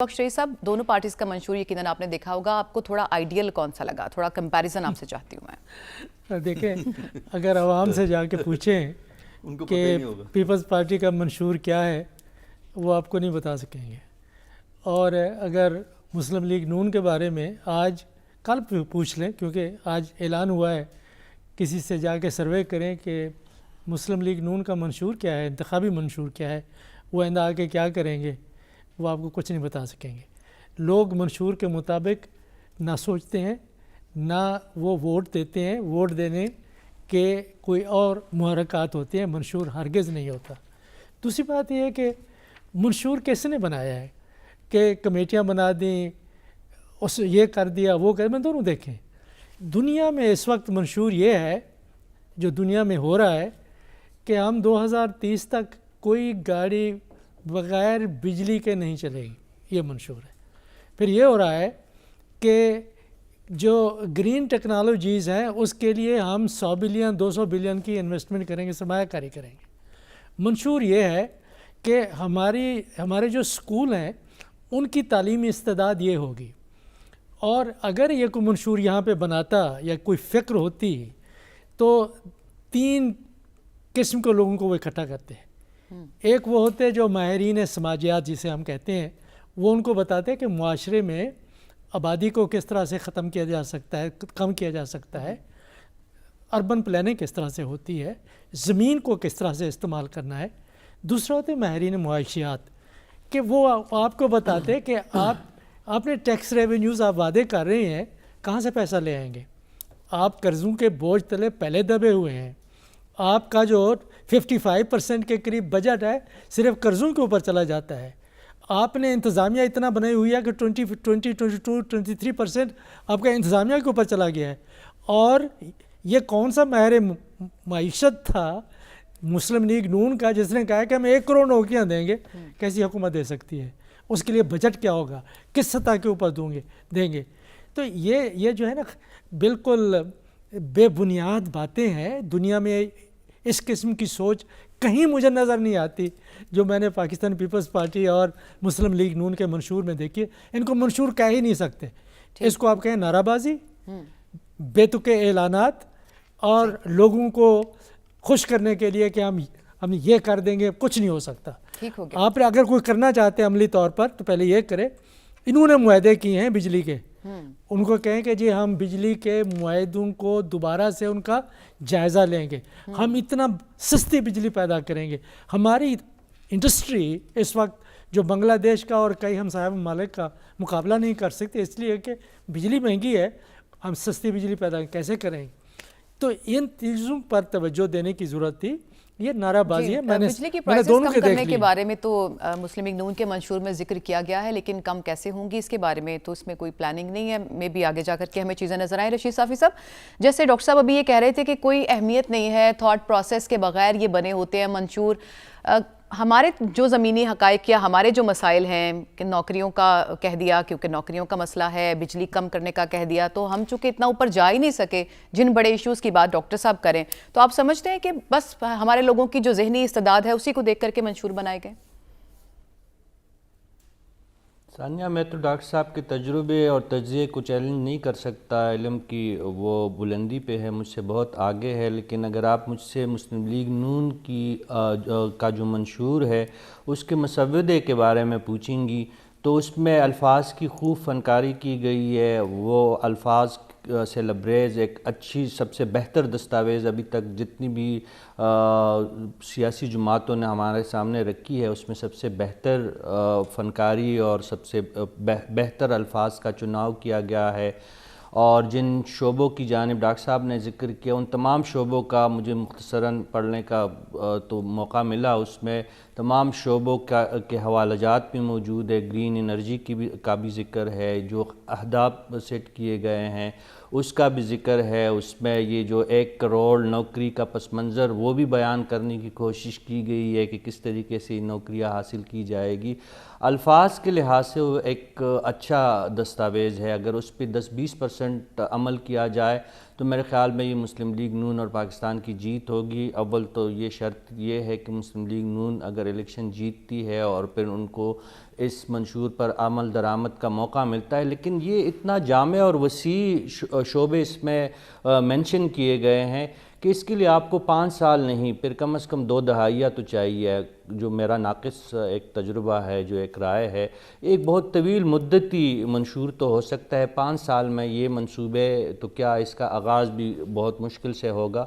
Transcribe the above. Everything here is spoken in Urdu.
بخش صاحب، دونوں پارٹیز کا منشور یقیناً آپ نے دیکھا ہوگا. آپ کو تھوڑا آئیڈیل کون سا لگا؟ تھوڑا کمپیریزن آپ سے چاہتی ہوں میں. دیکھیں، اگر عوام سے جا کے پوچھیں کہ پیپلز پارٹی کا منشور کیا ہے وہ آپ کو نہیں بتا سکیں گے. اور اگر مسلم لیگ نون کے بارے میں آج کل پوچھ لیں، کیونکہ آج اعلان ہوا ہے، کسی سے جا کے سروے کریں کہ مسلم لیگ نون کا منشور کیا ہے، انتخابی منشور کیا ہے، وہ آئندہ آ کے کیا کریں گے، وہ آپ کو کچھ نہیں بتا سکیں گے. لوگ منشور کے مطابق نہ سوچتے ہیں، نہ وہ ووٹ دیتے ہیں. ووٹ دینے کے کوئی اور محرکات ہوتے ہیں، منشور ہرگز نہیں ہوتا. دوسری بات یہ ہے کہ منشور کس نے بنایا ہے کہ کمیٹیاں بنا دیں، اس یہ کر دیا وہ کر میں دونوں دیکھیں. دنیا میں اس وقت منشور یہ ہے جو دنیا میں ہو رہا ہے کہ ہم 2030 تک کوئی گاڑی بغیر بجلی کے نہیں چلے گی، یہ منشور ہے. پھر یہ ہو رہا ہے کہ جو گرین ٹیکنالوجیز ہیں اس کے لیے ہم 100 بلین 200 بلین کی انویسٹمنٹ کریں گے، سرمایہ کاری کریں گے. منشور یہ ہے کہ ہمارے جو اسکول ہیں ان کی تعلیمی استعداد یہ ہوگی. اور اگر یہ کوئی منشور یہاں پہ بناتا یا کوئی فکر ہوتی تو 3 قسم کے لوگوں کو وہ اکٹھا کرتے ہیں. ایک وہ ہوتے جو ماہرین سماجیات جسے ہم کہتے ہیں، وہ ان کو بتاتے ہیں کہ معاشرے میں آبادی کو کس طرح سے ختم کیا جا سکتا ہے، کم کیا جا سکتا ہے، اربن پلاننگ کس طرح سے ہوتی ہے، زمین کو کس طرح سے استعمال کرنا ہے. دوسرا ہوتے ماہرین معاشیات کہ وہ آپ کو بتاتے ہیں کہ آپ نے ٹیکس ریونیوز آپ وعدے کر رہے ہیں، کہاں سے پیسہ لے آئیں گے؟ آپ قرضوں کے بوجھ تلے پہلے دبے ہوئے ہیں. آپ کا جو 55% کے قریب بجٹ ہے صرف قرضوں کے اوپر چلا جاتا ہے. آپ نے انتظامیہ اتنا بنائی ہوئی ہے کہ 23% آپ کا انتظامیہ کے اوپر چلا گیا ہے. اور یہ کون سا ماہر معیشت تھا مسلم لیگ نون کا جس نے کہا کہ ہم 1 کروڑ نوکریاں دیں گے؟ کیسی حکومت دے سکتی ہے؟ اس کے لیے بجٹ کیا ہوگا، کس سطح کے اوپر دیں گے؟ تو یہ جو ہے نا بالکل بے بنیاد باتیں ہیں. دنیا میں اس قسم کی سوچ کہیں مجھے نظر نہیں آتی جو میں نے پاکستان پیپلز پارٹی اور مسلم لیگ نون کے منشور میں دیکھی. ان کو منشور کہہ ہی نہیں سکتے. اس کو آپ کہیں نعرہ بازی، بے تکے اعلانات، اور لوگوں کو خوش کرنے کے لیے کہ ہم یہ کر دیں گے. کچھ نہیں ہو سکتا. آپ اگر کوئی کرنا چاہتے ہیں عملی طور پر تو پہلے یہ کرے. انہوں نے معاہدے کیے ہیں بجلی کے، ان کو کہیں کہ جی ہم بجلی کے معاہدوں کو دوبارہ سے ان کا جائزہ لیں گے، ہم اتنا سستی بجلی پیدا کریں گے. ہماری انڈسٹری اس وقت جو بنگلہ دیش کا اور کئی ہمسایہ ممالک کا مقابلہ نہیں کر سکتے اس لیے کہ بجلی مہنگی ہے. ہم سستی بجلی پیدا کیسے کریں؟ تو ان چیزوں پر توجہ دینے کی ضرورت تھی. یہ نعرہ بازی ہے. میں نے بجلی کی پرائسز کم کرنے کے بارے میں تو مسلم لیگ نون کے منشور میں ذکر کیا گیا ہے، لیکن کم کیسے ہوں گی اس کے بارے میں تو اس میں کوئی پلاننگ نہیں ہے. میں بھی آگے جا کر کے ہمیں چیزیں نظر آئیں. رشید صافی صاحب، جیسے ڈاکٹر صاحب ابھی یہ کہہ رہے تھے کہ کوئی اہمیت نہیں ہے، تھاٹ پروسیس کے بغیر یہ بنے ہوتے ہیں منشور. ہمارے جو زمینی حقائق یا ہمارے جو مسائل ہیں کہ نوکریوں کا کہہ دیا، کیونکہ نوکریوں کا مسئلہ ہے، بجلی کم کرنے کا کہہ دیا، تو ہم چونکہ اتنا اوپر جا ہی نہیں سکے جن بڑے ایشوز کی بات ڈاکٹر صاحب کریں. تو آپ سمجھتے ہیں کہ بس ہمارے لوگوں کی جو ذہنی استعداد ہے اسی کو دیکھ کر کے منشور بنائے گئے؟ ثانیہ، میں تو ڈاکٹر صاحب کے تجربے اور تجزیے کو چیلنج نہیں کر سکتا. علم کی وہ بلندی پہ ہے، مجھ سے بہت آگے ہے. لیکن اگر آپ مجھ سے مسلم لیگ نون کا جو منشور ہے اس کے مسودے کے بارے میں پوچھیں گی تو اس میں الفاظ کی خوب فنکاری کی گئی ہے. وہ الفاظ سے لبریز ایک اچھی، سب سے بہتر دستاویز ابھی تک جتنی بھی سیاسی جماعتوں نے ہمارے سامنے رکھی ہے اس میں سب سے بہتر فنکاری اور سب سے بہتر الفاظ کا چناؤ کیا گیا ہے. اور جن شعبوں کی جانب ڈاکٹر صاحب نے ذکر کیا ان تمام شعبوں کا مجھے مختصراً پڑھنے کا تو موقع ملا. اس میں تمام شعبوں کے حوالہ جات بھی موجود ہے. گرین انرجی کا بھی ذکر ہے، جو اہداف سیٹ کیے گئے ہیں اس کا بھی ذکر ہے. اس میں یہ جو 1 کروڑ نوکری کا پس منظر وہ بھی بیان کرنے کی کوشش کی گئی ہے کہ کس طریقے سے نوکریاں حاصل کی جائے گی. الفاظ کے لحاظ سے وہ ایک اچھا دستاویز ہے. اگر اس پہ 10-20% عمل کیا جائے تو میرے خیال میں یہ مسلم لیگ نون اور پاکستان کی جیت ہوگی. اول تو یہ شرط یہ ہے کہ مسلم لیگ نون اگر الیکشن جیتتی ہے اور پھر ان کو اس منشور پر عمل درآمد کا موقع ملتا ہے، لیکن یہ اتنا جامع اور وسیع شعبے اس میں مینشن کیے گئے ہیں کہ اس کے لیے آپ کو 5 سال نہیں، پھر کم از کم 2 دہائیاں تو چاہیے، جو میرا ناقص ایک تجربہ ہے، جو ایک رائے ہے۔ ایک بہت طویل مدتی منشور تو ہو سکتا ہے، 5 سال میں یہ منصوبے تو کیا اس کا آغاز بھی بہت مشکل سے ہوگا،